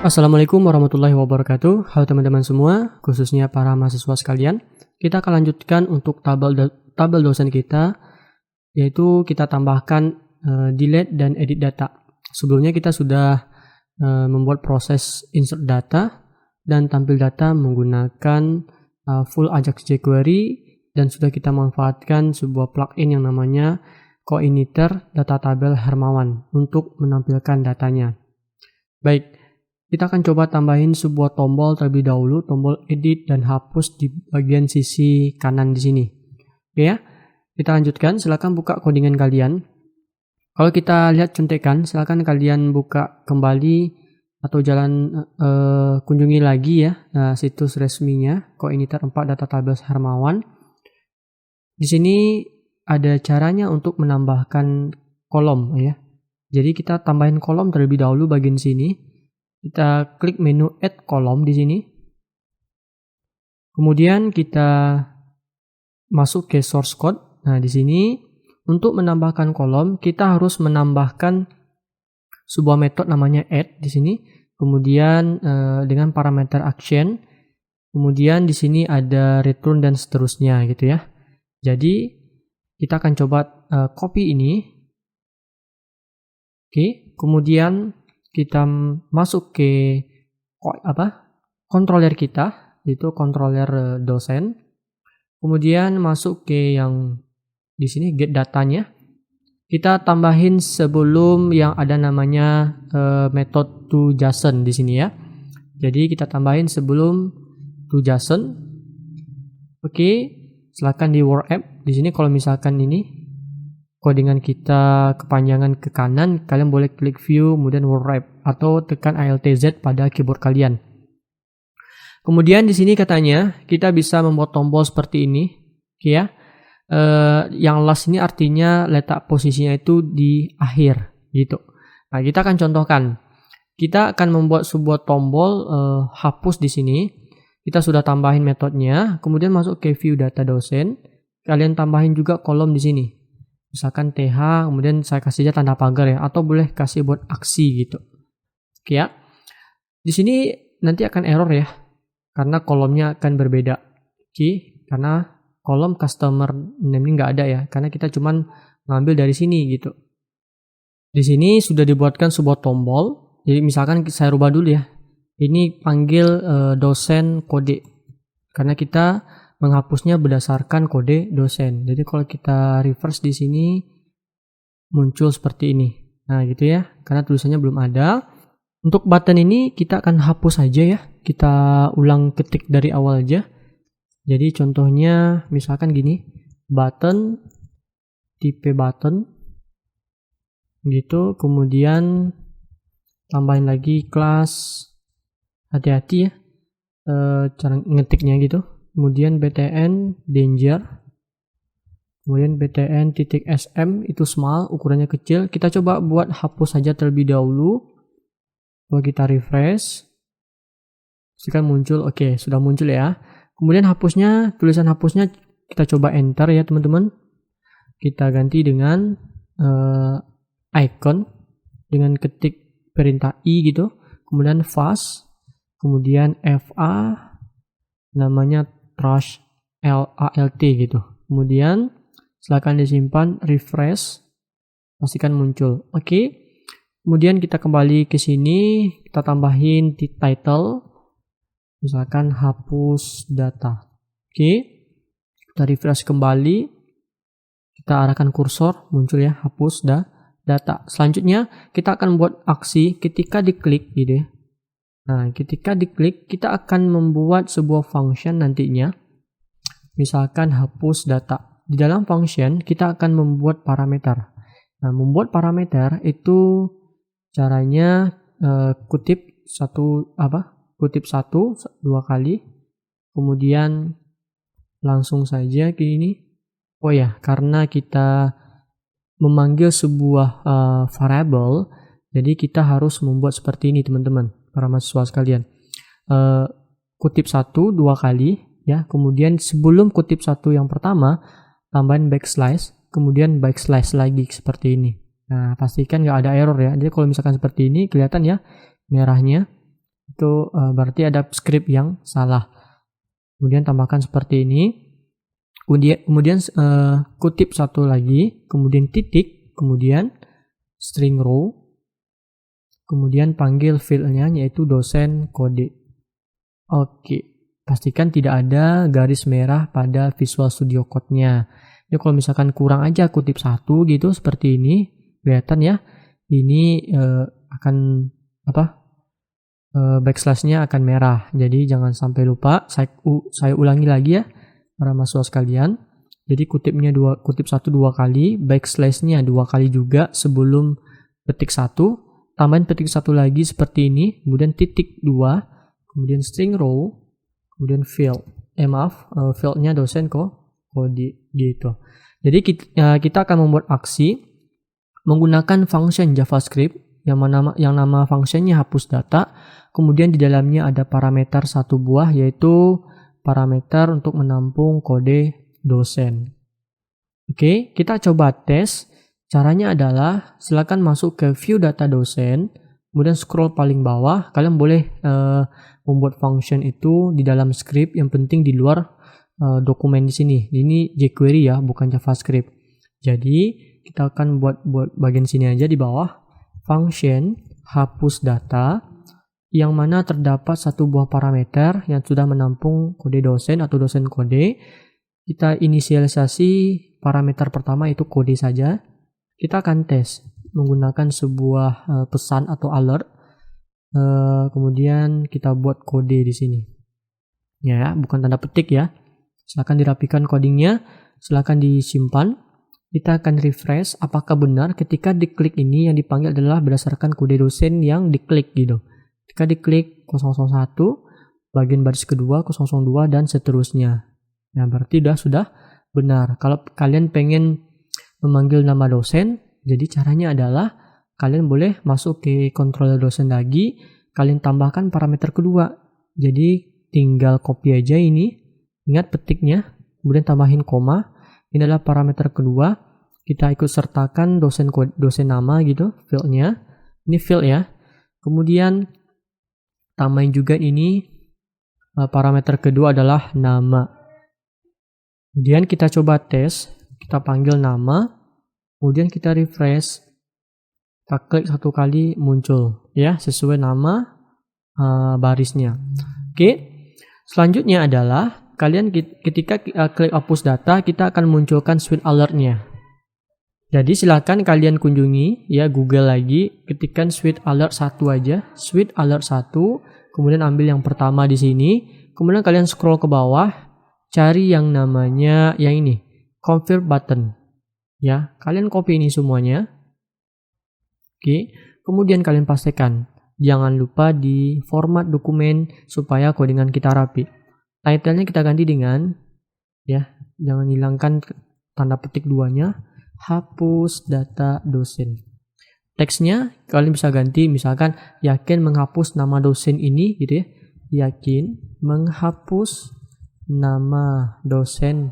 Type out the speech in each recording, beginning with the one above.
Assalamualaikum warahmatullahi wabarakatuh. Halo teman-teman semua, khususnya para mahasiswa sekalian. Kita akan lanjutkan untuk tabel dosen kita, yaitu kita tambahkan delete dan edit data. Sebelumnya kita sudah membuat proses insert data dan tampil data menggunakan full Ajax jQuery, dan sudah kita manfaatkan sebuah plugin yang namanya Coiniter Data Tabel Hermawan untuk menampilkan datanya. Baik, kita akan coba tambahin sebuah tombol terlebih dahulu, tombol edit dan hapus di bagian sisi kanan di sini. Oke ya, kita lanjutkan. Silakan buka codingan kalian. Kalau kita lihat contekan, silakan kalian buka kembali atau kunjungi lagi ya situs resminya Coiniter 4 Data Tabel Hermawan. Di sini ada caranya untuk menambahkan kolom ya. Jadi kita tambahin kolom terlebih dahulu bagian sini. Kita klik menu Add Column di sini. Kemudian kita masuk ke source code. Nah, di sini untuk menambahkan kolom, kita harus menambahkan sebuah metode namanya add di sini. Kemudian dengan parameter action. Kemudian di sini ada return dan seterusnya gitu ya. Jadi kita akan coba copy ini. Oke, kemudian kita masuk ke controller kita, yaitu controller dosen. Kemudian masuk ke yang di sini get datanya. Kita tambahin sebelum yang ada namanya method to JSON di sini ya. Jadi kita tambahin sebelum to JSON. Oke, silakan di Word App. Di sini kalau misalkan ini codingan kita kepanjangan ke kanan, kalian boleh klik view kemudian Word Wrap atau tekan Alt Z pada keyboard kalian. Kemudian di sini katanya kita bisa membuat tombol seperti ini, ya. Yang last ini artinya letak posisinya itu di akhir, gitu. Nah, kita akan contohkan. Kita akan membuat sebuah tombol hapus di sini. Kita sudah tambahin metodenya, kemudian masuk ke view data dosen. Kalian tambahin juga kolom di sini. Misalkan TH, kemudian saya kasih aja tanda pagar ya, atau boleh kasih buat aksi gitu. Oke ya. Di sini nanti akan error ya, karena kolomnya akan berbeda. Oke, karena kolom customer name ini nggak ada ya, karena kita cuman ngambil dari sini gitu. Di sini sudah dibuatkan sebuah tombol. Jadi misalkan saya rubah dulu ya. Ini panggil dosen kode, karena kita menghapusnya berdasarkan kode dosen. Jadi kalau kita reverse di sini muncul seperti ini. Nah, gitu ya. Karena tulisannya belum ada. Untuk button ini kita akan hapus saja ya. Kita ulang ketik dari awal aja. Jadi contohnya misalkan gini, button tipe button gitu, kemudian tambahin lagi kelas, hati-hati ya cara ngetiknya gitu. Kemudian btn danger, kemudian btn .sm itu small, ukurannya kecil. Kita coba buat hapus saja terlebih dahulu. Kalau kita refresh, silakan muncul. Oke, sudah muncul ya. Kemudian hapusnya, tulisan hapusnya kita coba enter ya teman-teman. Kita ganti dengan icon dengan ketik perintah i gitu. Kemudian fast, kemudian fa, namanya trash alt gitu. Kemudian silakan disimpan, refresh, pastikan muncul. Oke. Kemudian kita kembali ke sini, kita tambahin di title, misalkan hapus data. Oke. Kita refresh kembali, kita arahkan kursor, muncul ya hapus data. Selanjutnya kita akan buat aksi ketika diklik gitu ya. Nah, ketika diklik, kita akan membuat sebuah function nantinya. Misalkan hapus data. Di dalam function, kita akan membuat parameter. Nah, membuat parameter itu caranya kutip satu dua kali. Kemudian langsung saja ke ini. Oh ya, karena kita memanggil sebuah variable, jadi kita harus membuat seperti ini teman-teman. Para mahasiswa sekalian, kutip satu dua kali ya, kemudian sebelum kutip satu yang pertama tambahin backslash, kemudian backslash lagi seperti ini. Nah, pastikan nggak ada error ya. Jadi kalau misalkan seperti ini kelihatan ya merahnya. Itu berarti ada script yang salah. Kemudian tambahkan seperti ini. Kemudian kutip satu lagi, kemudian titik, kemudian string row, kemudian panggil fieldnya yaitu dosen kode. Oke, pastikan tidak ada garis merah pada Visual Studio Code-nya. Jadi kalau misalkan kurang aja kutip satu gitu seperti ini, kelihatan ya, ini akan backslash-nya akan merah. Jadi jangan sampai lupa. Saya ulangi lagi ya para mahasiswa sekalian. Jadi kutip satu dua kali, backslash-nya dua kali juga sebelum petik satu, tambahin petik satu lagi seperti ini, kemudian titik dua, kemudian string row, kemudian field. Fieldnya dosen kode gitu. Jadi kita akan membuat aksi menggunakan function JavaScript yang nama functionnya hapus data. Kemudian di dalamnya ada parameter satu buah, yaitu parameter untuk menampung kode dosen. Oke, kita coba tes. Caranya adalah silakan masuk ke view data dosen, kemudian scroll paling bawah. Kalian boleh membuat function itu di dalam script, yang penting di luar dokumen di sini. Ini jQuery ya, bukan JavaScript. Jadi kita akan buat bagian sini aja di bawah, function hapus data, yang mana terdapat satu buah parameter yang sudah menampung kode dosen atau dosen kode. Kita inisialisasi parameter pertama itu kode saja. Kita akan tes menggunakan sebuah pesan atau alert. Kemudian kita buat kode di sini. Ya, bukan tanda petik ya. Silakan dirapikan codingnya, silakan disimpan. Kita akan refresh apakah benar ketika diklik ini yang dipanggil adalah berdasarkan kode dosen yang diklik gitu. Ketika diklik 001, bagian baris kedua 002 dan seterusnya. Nah, berarti sudah benar. Kalau kalian pengen memanggil nama dosen, jadi caranya adalah kalian boleh masuk ke controller dosen lagi, kalian tambahkan parameter kedua. Jadi tinggal copy aja ini, ingat petiknya, kemudian tambahin koma. Ini adalah parameter kedua. Kita ikut sertakan dosen nama gitu, fieldnya. Ini field ya. Kemudian tambahin juga ini parameter kedua adalah nama. Kemudian kita coba tes, kita panggil nama, kemudian kita refresh, kita klik satu kali muncul ya sesuai nama barisnya. Oke, selanjutnya adalah kalian ketika klik hapus data, kita akan munculkan suite alertnya. Jadi silakan kalian kunjungi ya Google lagi, ketikkan suite alert 1 aja, suite alert 1, kemudian ambil yang pertama di sini, kemudian kalian scroll ke bawah, cari yang namanya yang ini, confirm button. Ya, kalian copy ini semuanya. Oke, kemudian kalian pastikan jangan lupa di format dokumen supaya codingan kita rapi. Title-nya kita ganti dengan ya, jangan hilangkan tanda petik duanya, hapus data dosen. Teksnya kalian bisa ganti misalkan yakin menghapus nama dosen ini gitu ya. Yakin menghapus nama dosen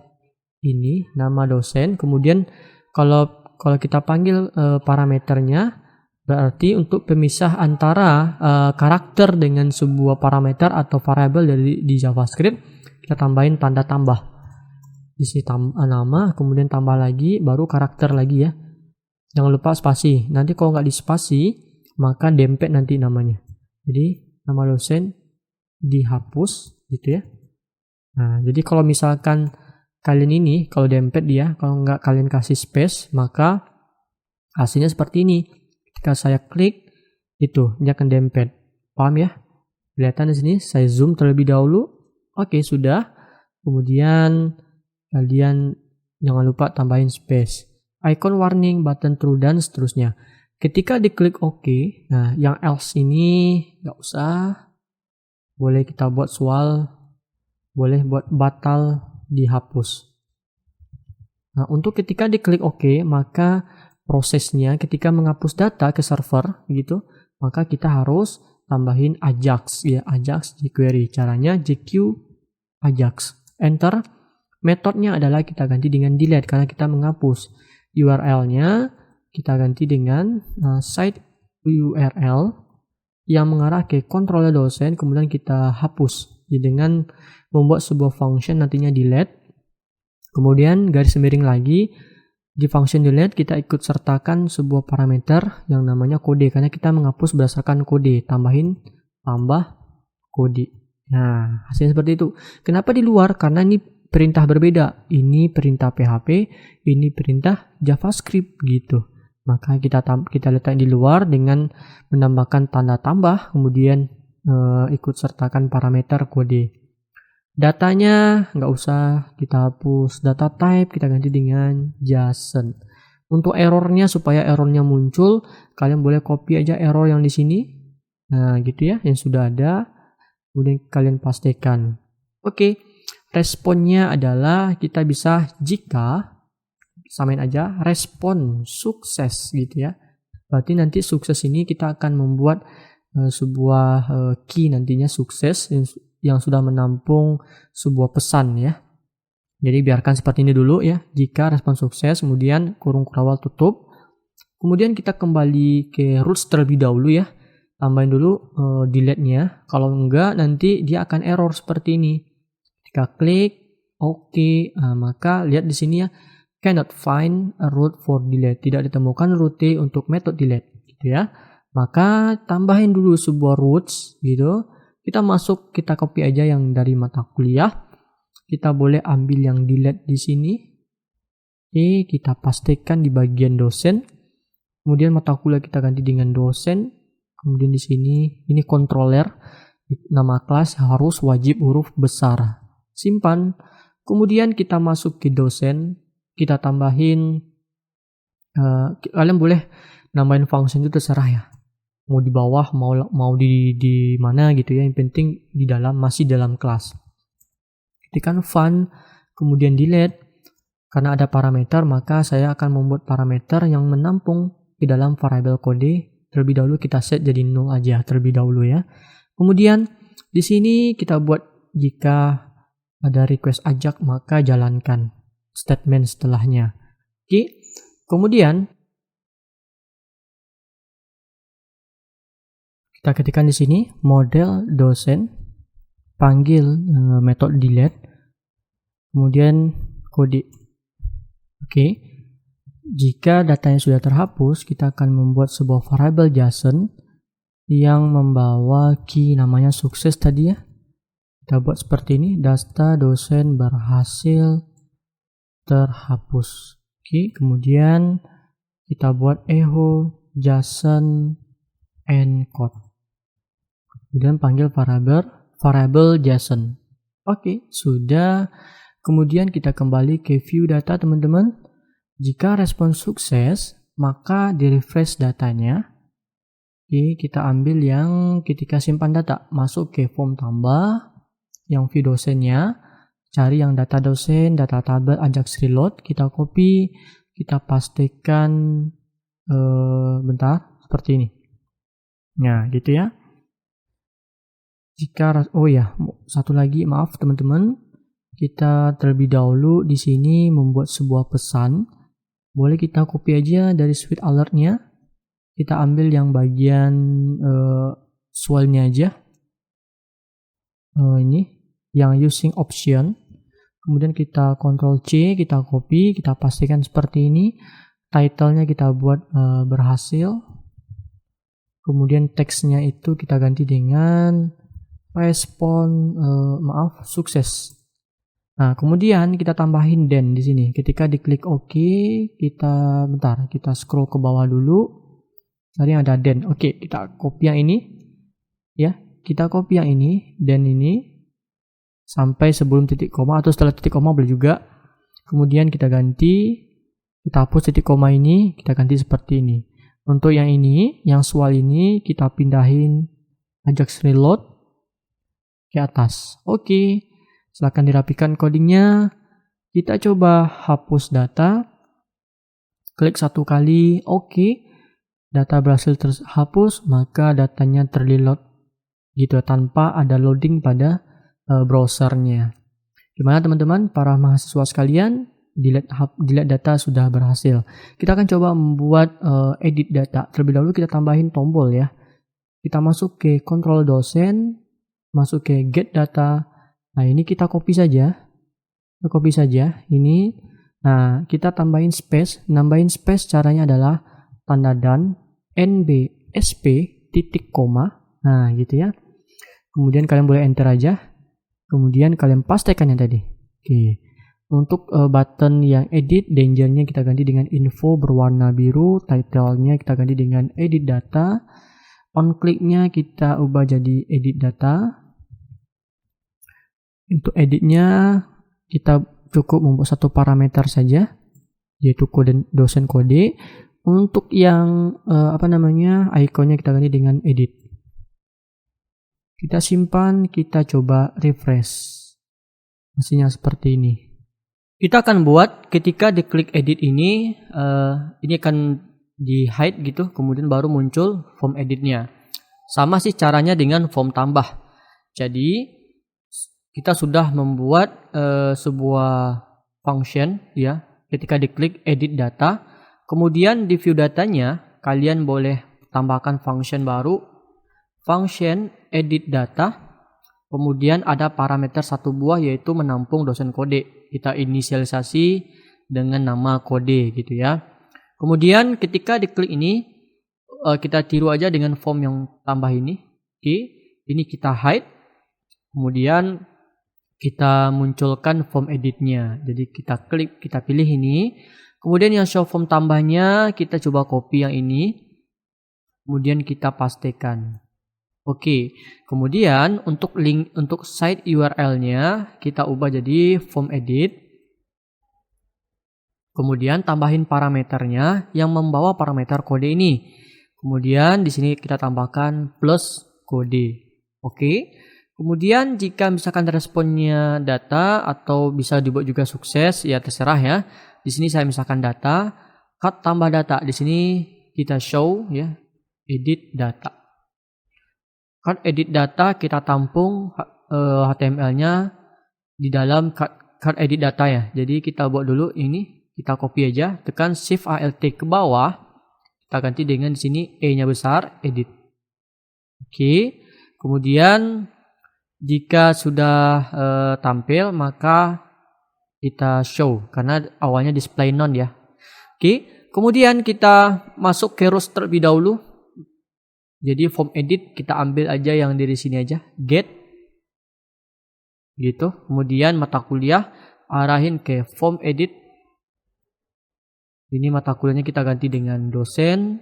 ini, nama dosen. Kemudian kalau kita panggil parameternya, berarti untuk pemisah antara karakter dengan sebuah parameter atau variabel di JavaScript, kita tambahin tanda tambah. Di sini nama, kemudian tambah lagi, baru karakter lagi ya. Jangan lupa spasi. Nanti kalau nggak di spasi, maka dempet nanti namanya. Jadi nama dosen dihapus gitu ya. Nah, jadi kalau misalkan kalian ini, kalau dempet dia, kalau nggak kalian kasih space, maka hasilnya seperti ini. Ketika saya klik, itu dia akan dempet. Paham ya? Kelihatan di sini, saya zoom terlebih dahulu. Oke, sudah. Kemudian kalian jangan lupa tambahin space. Icon warning, button true, dan seterusnya. Ketika diklik OK, nah yang else ini nggak usah. Boleh kita buat soal, boleh buat batal, dihapus. Nah, untuk ketika diklik OK, maka prosesnya ketika menghapus data ke server gitu, maka kita harus tambahin Ajax ya, Ajax jQuery. Caranya JQ Ajax. Enter. Metodenya adalah kita ganti dengan delete karena kita menghapus. URL-nya kita ganti dengan site URL yang mengarah ke controller dosen, kemudian kita hapus dengan membuat sebuah function nantinya delete. Kemudian garis miring lagi, di function delete kita ikut sertakan sebuah parameter yang namanya kode, karena kita menghapus berdasarkan kode, tambah kode. Nah, hasilnya seperti itu. Kenapa di luar? Karena ini perintah berbeda. Ini perintah PHP, ini perintah JavaScript gitu. Maka kita letak di luar dengan menambahkan tanda tambah, kemudian ikut sertakan parameter kode. Datanya nggak usah kita hapus, data type kita ganti dengan JSON. Untuk errornya, supaya errornya muncul, kalian boleh copy aja error yang di sini. Nah, gitu ya, yang sudah ada. Kemudian kalian pastikan. Oke, responnya adalah kita bisa jika samain aja respon sukses gitu ya. Berarti nanti sukses ini kita akan membuat sebuah key nantinya sukses yang sudah menampung sebuah pesan ya. Jadi biarkan seperti ini dulu ya. Jika respon sukses, kemudian kurung kurawal tutup. Kemudian kita kembali ke roots terlebih dahulu ya. Tambahin dulu delete-nya. Kalau enggak nanti dia akan error seperti ini. Jika klik OK, maka lihat di sini ya, cannot find a route for delete. Tidak ditemukan rute untuk metode delete gitu ya. Maka tambahin dulu sebuah roots gitu. Kita masuk, kita copy aja yang dari mata kuliah. Kita boleh ambil yang delete di sini. Oke, kita pastikan di bagian dosen. Kemudian mata kuliah kita ganti dengan dosen. Kemudian di sini ini controller. Nama kelas harus wajib huruf besar. Simpan. Kemudian kita masuk ke dosen. Kita tambahin. Kalian boleh nambahin function itu terserah ya. Mau di bawah, mau di mana gitu ya. Yang penting di dalam, masih dalam kelas. Ketikkan fun, kemudian delete. Karena ada parameter, maka saya akan membuat parameter yang menampung di dalam variabel kode. Terlebih dahulu kita set jadi null aja terlebih dahulu ya. Kemudian di sini kita buat jika ada request ajak, maka jalankan statement setelahnya. Oke. Kemudian kita ketikkan di sini model dosen, panggil metode delete, kemudian kode. Oke. Jika datanya sudah terhapus, kita akan membuat sebuah variabel JSON yang membawa key namanya sukses tadi ya. Kita buat seperti ini, data dosen berhasil terhapus. Oke, kemudian kita buat echo JSON encode. Kemudian panggil variabel JSON. Oke, sudah. Kemudian kita kembali ke view data teman-teman. Jika respon sukses, maka di refresh datanya. Oke, kita ambil yang ketika simpan data. Masuk ke form tambah, yang view dosennya. Cari yang data dosen, data tabel, Ajax reload. Kita copy, kita pastikan bentar, seperti ini. Nah, gitu ya. Satu lagi, maaf teman-teman. Kita terlebih dahulu di sini membuat sebuah pesan. Boleh kita copy aja dari suite alertnya. Kita ambil yang bagian swell-nya aja. Ini yang using option. Kemudian kita Ctrl C, kita copy, kita pastikan seperti ini. Title-nya kita buat berhasil. Kemudian teksnya itu kita ganti dengan respon sukses. Nah, kemudian kita tambahin then di sini. Ketika diklik OK, kita scroll ke bawah dulu. Tadi ada then. Oke, kita copy yang ini. Ya, kita copy yang ini, then ini sampai sebelum titik koma atau setelah titik koma boleh juga. Kemudian kita ganti, kita hapus titik koma ini, kita ganti seperti ini. Untuk yang ini, yang swal ini kita pindahin Ajax reload ke atas. Oke. Silahkan dirapikan codingnya. Kita coba hapus data. Klik satu kali. Oke. Data berhasil terhapus, maka datanya terreload gitu tanpa ada loading pada browsernya. Gimana teman-teman, para mahasiswa sekalian? Delete data sudah berhasil. Kita akan coba membuat edit data. Terlebih dahulu kita tambahin tombol ya. kita masuk ke kontrol dosen, masuk ke get data. Nah, ini kita copy saja. Ini. Nah, kita tambahin space. Nambahin space caranya adalah tanda dan NBSP titik koma. Nah, gitu ya. Kemudian kalian boleh enter aja. Kemudian kalian pastekan yang tadi. Oke. Untuk button yang edit, dangernya kita ganti dengan info berwarna biru. Title-nya kita ganti dengan edit data. On click-nya kita ubah jadi edit data. Untuk editnya kita cukup membuat satu parameter saja, yaitu kode dosen kode. Untuk yang ikonnya kita ganti dengan edit. Kita simpan, kita coba refresh. Hasilnya seperti ini. Kita akan buat ketika diklik edit ini akan di hide gitu, kemudian baru muncul form editnya. Sama sih caranya dengan form tambah. Jadi kita sudah membuat sebuah function ya, ketika diklik edit data, kemudian di view datanya kalian boleh tambahkan function baru, function edit data, kemudian ada parameter satu buah yaitu menampung dosen kode. Kita inisialisasi dengan nama kode gitu ya. Kemudian ketika diklik ini kita tiru aja dengan form yang tambah ini. Oke, ini kita hide. Kemudian kita munculkan form editnya. Jadi kita klik, kita pilih ini. Kemudian yang show form tambahnya kita coba copy yang ini. Kemudian kita pastekan. Oke, kemudian untuk link untuk site URL-nya kita ubah jadi form edit. Kemudian tambahin parameternya yang membawa parameter kode ini. Kemudian di sini kita tambahkan plus kode. Oke. Kemudian jika misalkan responnya data atau bisa dibuat juga sukses, ya terserah ya. Di sini saya misalkan data, cut tambah data. Di sini kita show ya, edit data. Kan edit data kita tampung HTML-nya di dalam card edit data ya. Jadi kita buat dulu ini, kita copy aja, tekan Shift Alt ke bawah, kita ganti dengan di sini E-nya besar, edit. Oke. Kemudian jika sudah tampil maka kita show karena awalnya display none ya. Oke. Kemudian kita masuk ke rows terlebih dahulu. Jadi form edit kita ambil aja yang dari sini aja, get gitu. Kemudian mata kuliah arahin ke form edit. Ini mata kuliahnya kita ganti dengan dosen.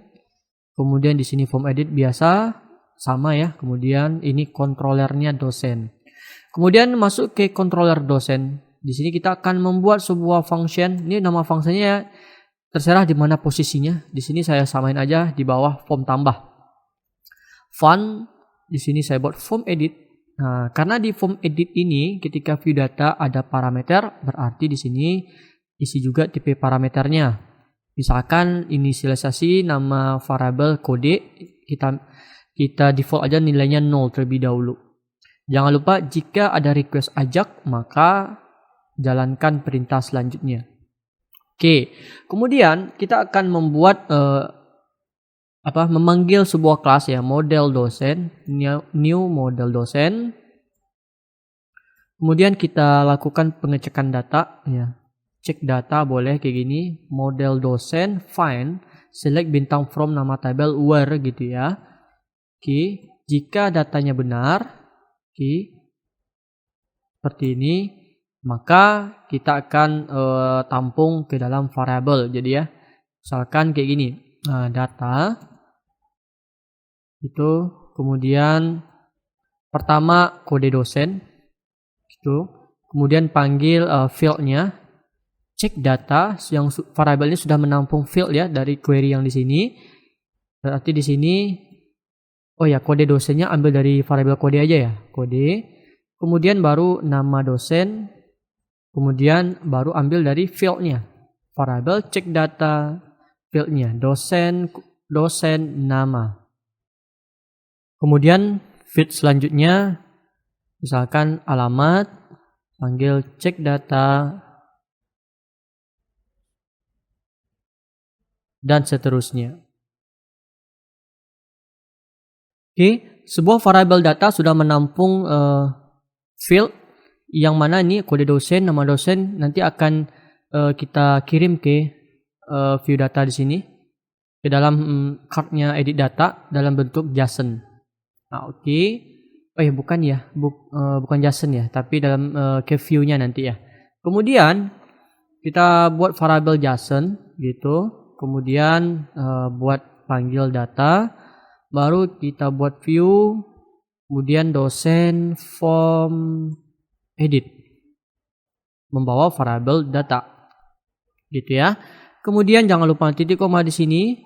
Kemudian di sini form edit biasa sama ya. Kemudian ini controllernya dosen. Kemudian masuk ke controller dosen. Di sini kita akan membuat sebuah function. Ini nama fungsinya terserah di mana posisinya. Di sini saya samain aja di bawah form tambah. Fun, di sini saya buat form edit. Nah, karena di form edit ini ketika view data ada parameter, berarti di sini isi juga tipe parameternya. Misalkan inisialisasi nama variabel kode, kita default aja nilainya 0 terlebih dahulu. Jangan lupa jika ada request ajak, maka jalankan perintah selanjutnya. Oke, kemudian kita akan membuat memanggil sebuah kelas ya, model dosen, new model dosen. Kemudian kita lakukan pengecekan data ya. Cek data boleh kayak gini, model dosen, find, select bintang from nama tabel where gitu ya. Oke, jika datanya benar, oke, seperti ini, maka kita akan tampung ke dalam variabel. Jadi ya, misalkan kayak gini, data itu, kemudian pertama kode dosen gitu, kemudian panggil field-nya, cek data yang variabelnya sudah menampung field ya dari query yang di sini. Berarti di sini kode dosennya ambil dari variabel kode aja ya, kode. Kemudian baru nama dosen, kemudian baru ambil dari field-nya, variabel cek data, field-nya dosen nama. Kemudian field selanjutnya misalkan alamat, panggil cek data, dan seterusnya. Oke, sebuah variabel data sudah menampung field yang mana ini kode dosen, nama dosen nanti akan kita kirim ke view data di sini ke dalam cardnya edit data dalam bentuk JSON. Nah, oke. Oh ya, bukan ya, bukan JSON ya, tapi dalam ke view-nya nanti ya. Kemudian kita buat variabel JSON gitu. Kemudian buat panggil data, baru kita buat view, kemudian dosen form edit membawa variabel data gitu ya. Kemudian jangan lupa titik koma di sini,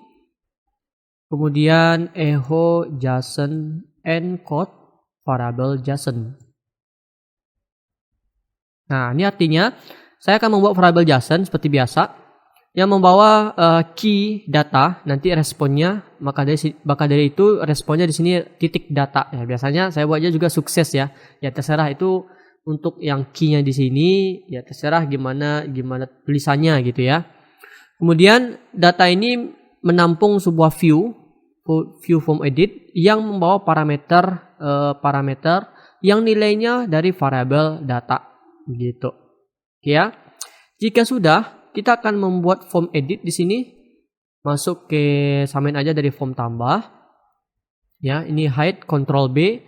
kemudian echo JSON encode variabel JSON. Nah, ini artinya saya akan membuat variabel JSON seperti biasa yang membawa key data, nanti responnya maka dari itu responnya di sini titik data ya. Biasanya saya buatnya juga sukses ya. Ya terserah itu untuk yang key-nya di sini ya, terserah gimana tulisannya gitu ya. Kemudian data ini menampung sebuah view form edit yang membawa parameter yang nilainya dari variabel data gitu. Oke ya. Jika sudah, kita akan membuat form edit di sini. Masuk ke samain aja dari form tambah. Ya, ini hide Ctrl B.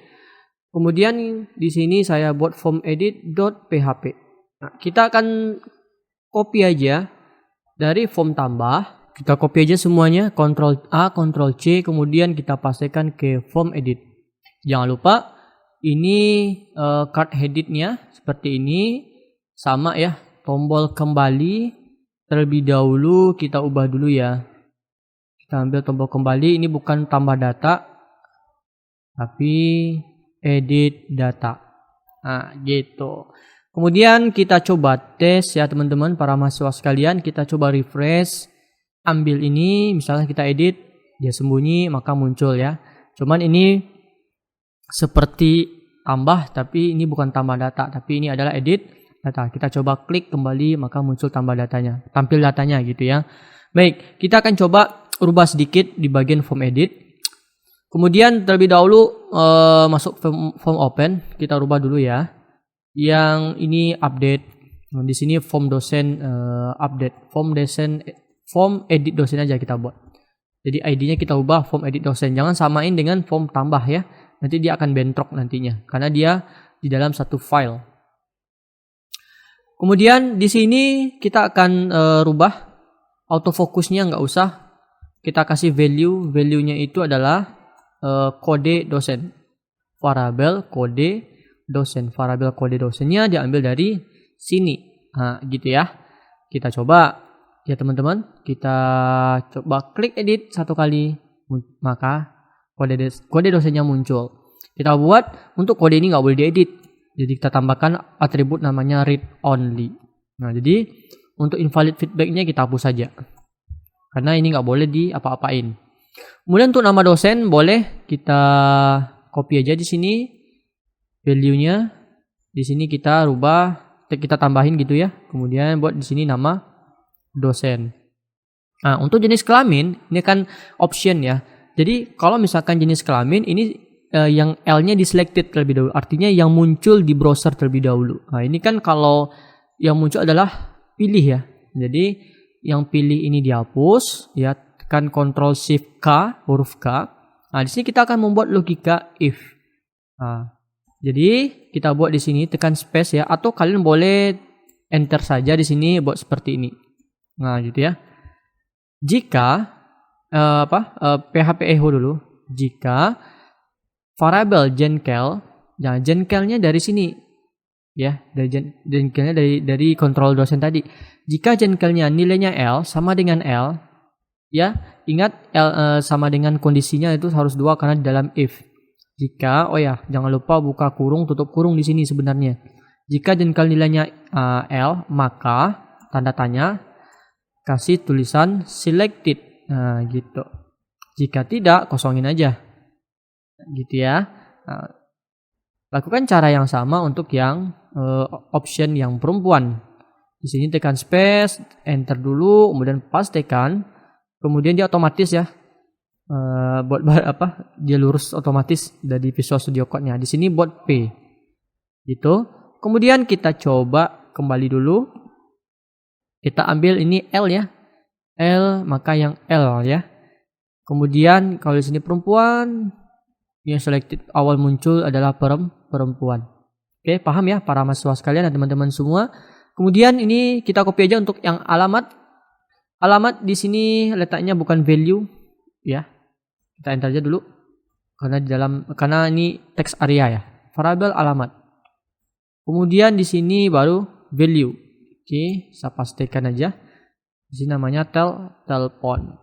Kemudian di sini saya buat form edit.php. Nah, kita akan copy aja dari form tambah. Kita copy aja semuanya, Ctrl A, Ctrl C, kemudian kita pastikan ke form edit. Jangan lupa ini card headitnya seperti ini, sama ya, tombol kembali. Terlebih dahulu kita ubah dulu ya. Kita ambil tombol kembali, ini bukan tambah data, tapi edit data. Nah, gitu. Kemudian kita coba tes ya teman-teman, para mahasiswa sekalian, kita coba refresh. Ambil ini, misalnya kita edit, dia sembunyi, maka muncul ya. Cuman ini seperti tambah, tapi ini bukan tambah data, tapi ini adalah edit data. Kita coba klik kembali, maka muncul tambah datanya, tampil datanya gitu ya. Baik, kita akan coba rubah sedikit di bagian form edit. Kemudian terlebih dahulu masuk form open, kita rubah dulu ya. Yang ini update. Di sini form dosen update, form edit dosen aja kita buat. Jadi ID-nya kita ubah form edit dosen. Jangan samain dengan form tambah ya. Nanti dia akan bentrok nantinya karena dia di dalam satu file. Kemudian di sini kita akan rubah autofocusnya, nggak usah. Kita kasih value-nya itu adalah kode dosen. Variabel kode dosen. Variabel kode dosennya diambil dari sini. Nah, gitu ya. Kita coba ya teman-teman. Kita coba klik edit satu kali, maka kode dosennya muncul. Kita buat untuk kode ini nggak boleh diedit. Jadi kita tambahkan atribut namanya read only. Nah, jadi untuk invalid feedbacknya kita hapus saja. Karena ini nggak boleh diapa-apain. Kemudian untuk nama dosen boleh kita copy aja di sini. Value-nya di sini kita rubah, kita tambahin gitu ya. Kemudian buat di sini nama dosen. Nah, untuk jenis kelamin ini kan option ya. Jadi kalau misalkan jenis kelamin ini yang L-nya diselected terlebih dahulu, artinya yang muncul di browser terlebih dahulu. Nah, ini kan kalau yang muncul adalah pilih ya. Jadi yang pilih ini dihapus ya, tekan Ctrl Shift K, huruf K. Nah, di sini kita akan membuat logika if. Nah, jadi kita buat di sini tekan space ya, atau kalian boleh enter saja di sini buat seperti ini. Nah, gitu ya. Jika PHP echo dulu. Jika variabel genkel, nah genkelnya dari sini ya, dari genkelnya dari kontrol dosen tadi. Jika genkelnya nilainya L sama dengan L, ya ingat L sama dengan kondisinya itu harus 2 karena di dalam if. Jika, oh ya jangan lupa buka kurung tutup kurung di sini sebenarnya. Jika genkel nilainya L, maka tanda tanya kasih tulisan selected. Nah, gitu. Jika tidak, kosongin aja. Gitu ya. Nah, lakukan cara yang sama untuk yang option yang perempuan. Di sini tekan space, enter dulu, kemudian pastikan, kemudian dia otomatis ya buat dia lurus otomatis dari Visual Studio Code-nya. Di sini buat P gitu. Kemudian kita coba kembali dulu, kita ambil ini L ya, L, maka yang L ya. Kemudian kalau di sini perempuan, yang selected awal muncul adalah perempuan. Oke, paham ya para mahasiswa sekalian dan teman-teman semua. Kemudian ini kita copy aja untuk yang alamat. Alamat di sini letaknya bukan value ya. Kita enter aja dulu karena ini text area ya, variabel alamat. Kemudian di sini baru value. Oke, saya pastikan aja. Di sini namanya telepon.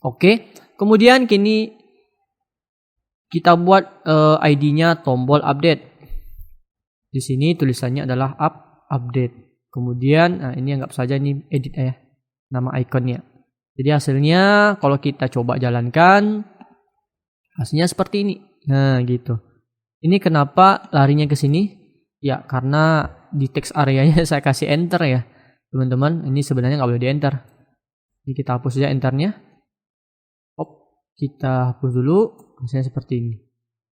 Oke, kemudian kini kita buat ID-nya tombol update. Di sini tulisannya adalah update. Kemudian ini anggap saja ini edit ya, nama ikonnya. Jadi hasilnya kalau kita coba jalankan, hasilnya seperti ini. Nah gitu. Ini kenapa larinya ke sini? Ya karena di text areanya saya kasih enter ya teman-teman. Ini sebenarnya nggak boleh di enter. Jadi kita hapus saja enternya. Kita hapus dulu. Hasilnya seperti ini.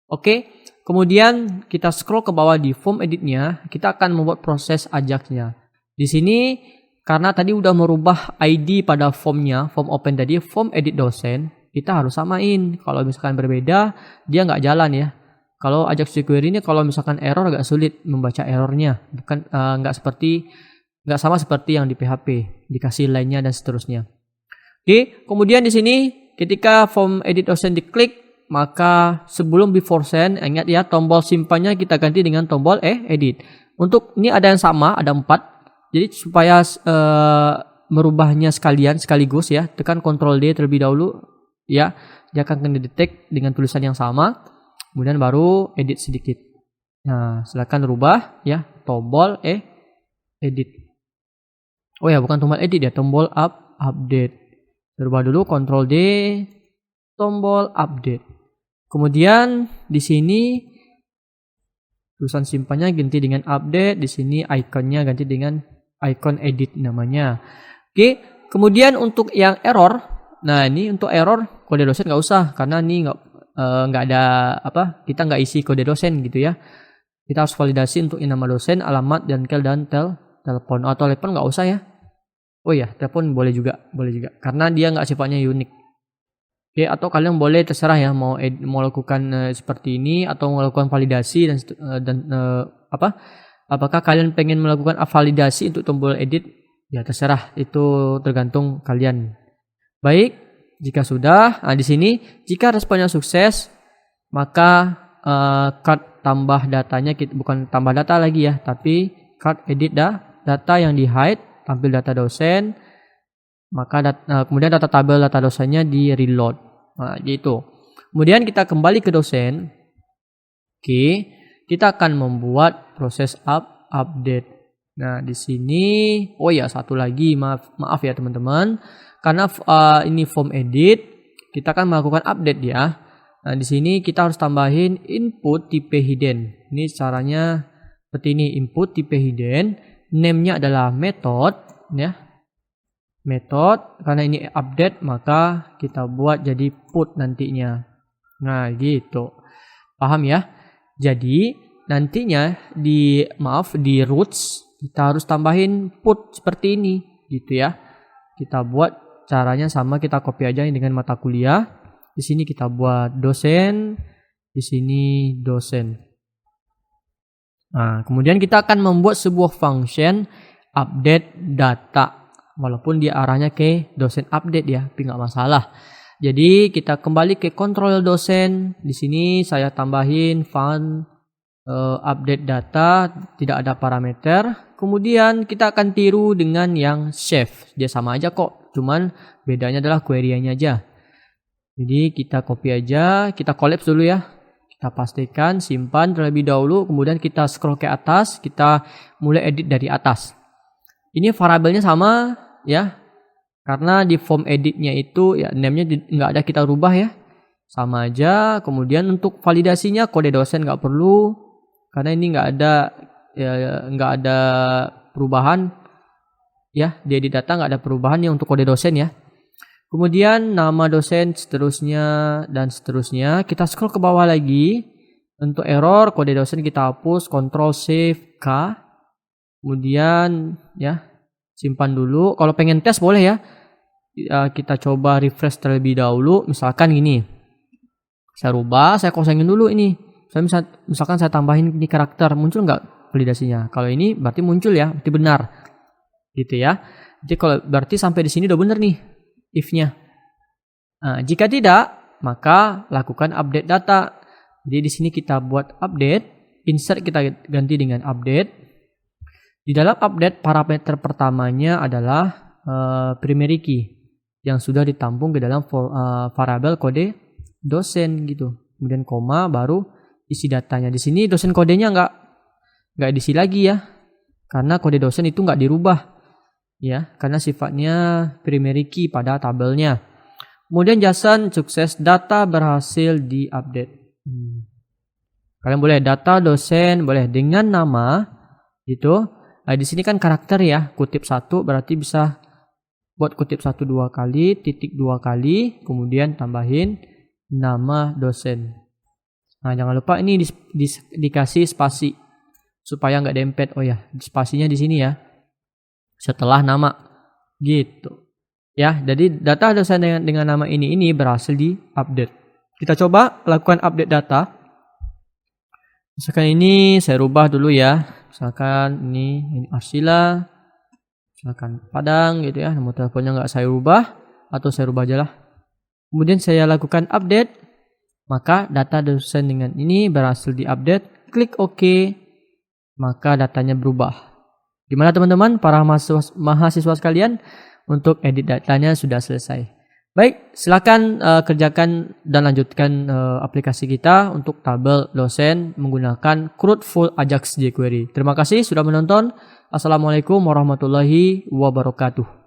Oke. Kemudian kita scroll ke bawah di form editnya. Kita akan membuat proses ajaknya. Di sini karena tadi udah merubah ID pada formnya, form open tadi, form edit dosen, kita harus samain. Kalau misalkan berbeda, dia nggak jalan ya. Kalau Ajax jQuery ini kalau misalkan error agak sulit membaca errornya, bukan nggak sama seperti yang di PHP, dikasih line-nya dan seterusnya. Oke, kemudian di sini ketika form edit dosen diklik, maka sebelum before send, ingat ya tombol simpannya kita ganti dengan tombol edit. Untuk ini ada yang sama, ada 4. Jadi supaya merubahnya sekaligus ya, tekan Ctrl D terlebih dahulu ya, dia akan detect dengan tulisan yang sama, kemudian baru edit sedikit. Nah, silakan rubah ya, tombol edit. Oh ya, bukan tombol edit ya, tombol update. Rubah dulu Ctrl D, tombol update. Kemudian di sini tulisan simpannya ganti dengan update, di sini ikonnya ganti dengan icon edit namanya. Oke, kemudian untuk yang error, nah ini untuk error kode dosen nggak usah karena ini nggak ada kita nggak isi kode dosen gitu ya. Kita harus validasi untuk nama dosen, alamat dan telepon. Atau telepon nggak usah ya. Oh ya, telepon boleh juga karena dia nggak sifatnya unik. Oke, atau kalian boleh terserah ya mau lakukan seperti ini atau melakukan validasi dan apakah kalian pengen melakukan validasi untuk tombol edit? Ya terserah, itu tergantung kalian. Baik, jika sudah, di sini jika responnya sukses, maka card tambah datanya bukan tambah data lagi ya, tapi card edit data yang di hide, tampil data dosen, maka kemudian data tabel data dosennya di reload. Nah, gitu. Kemudian kita kembali ke dosen. Oke, kita akan membuat proses update. Nah, di sini oh ya, satu lagi maaf ya teman-teman. Karena ini form edit, kita akan melakukan update ya. Nah, di sini kita harus tambahin input tipe hidden. Ini caranya seperti ini, input tipe hidden, name-nya adalah method ya. Method, karena ini update maka kita buat jadi put nantinya. Nah, gitu. Paham ya? Jadi nantinya di roots kita harus tambahin put seperti ini gitu ya. Kita buat caranya sama, kita copy aja dengan mata kuliah. Di sini kita buat dosen, di sini dosen. Nah, kemudian kita akan membuat sebuah function update data. Walaupun dia arahnya ke dosen update ya, tapi nggak masalah. Jadi kita kembali ke kontrol dosen. Di sini saya tambahin fun update data, tidak ada parameter. Kemudian kita akan tiru dengan yang save. Dia sama aja kok, cuman bedanya adalah query-nya aja. Jadi kita copy aja, kita collapse dulu ya. Kita pastikan simpan terlebih dahulu, kemudian kita scroll ke atas, kita mulai edit dari atas. Ini variabelnya sama ya, karena di form editnya itu ya name-nya nggak ada kita rubah ya, sama aja. Kemudian untuk validasinya kode dosen nggak perlu, karena ini nggak ada perubahan ya, di edit data nggak ada perubahan ya untuk kode dosen ya. Kemudian nama dosen, seterusnya dan seterusnya. Kita scroll ke bawah lagi. Untuk error, kode dosen kita hapus, Ctrl Shift K. Kemudian ya, simpan dulu. Kalau pengen tes boleh ya. Kita coba refresh terlebih dahulu. Misalkan gini. Saya rubah, saya kosongin dulu ini. Misalkan saya tambahin ini karakter, muncul nggak validasinya? Kalau ini berarti muncul ya, berarti benar. Gitu ya. Jadi kalau berarti sampai di sini udah benar nih if-nya. Nah, jika tidak, maka lakukan update data. Jadi di sini kita buat update, insert kita ganti dengan update. Di dalam update parameter pertamanya adalah primary key yang sudah ditampung ke dalam variabel kode dosen gitu. Kemudian koma baru isi datanya. Di sini dosen kodenya nggak diisi lagi ya, karena kode dosen itu nggak dirubah ya, karena sifatnya primary key pada tabelnya. Kemudian JSON sukses, data berhasil diupdate. Kalian boleh data dosen, boleh dengan nama gitu. Nah, di sini kan karakter ya, kutip 1 berarti bisa buat kutip 1 2 kali, titik 2 kali, kemudian tambahin nama dosen. Nah, jangan lupa ini dikasih spasi supaya nggak dempet. Oh ya, spasinya di sini ya, setelah nama gitu ya. Jadi data dosen dengan nama ini berhasil diupdate. Kita coba lakukan update data. Misalkan ini saya rubah dulu ya. Misalkan ini Arsila, misalkan Padang gitu ya. Nomor teleponnya nggak saya rubah, atau saya rubah aja lah. Kemudian saya lakukan update, maka data dosen dengan ini berhasil diupdate. Klik OK, maka datanya berubah. Gimana teman-teman, para mahasiswa sekalian, untuk edit datanya sudah selesai. Baik, silakan kerjakan dan lanjutkan aplikasi kita untuk tabel dosen menggunakan CRUD Full Ajax jQuery. Terima kasih sudah menonton. Assalamualaikum warahmatullahi wabarakatuh.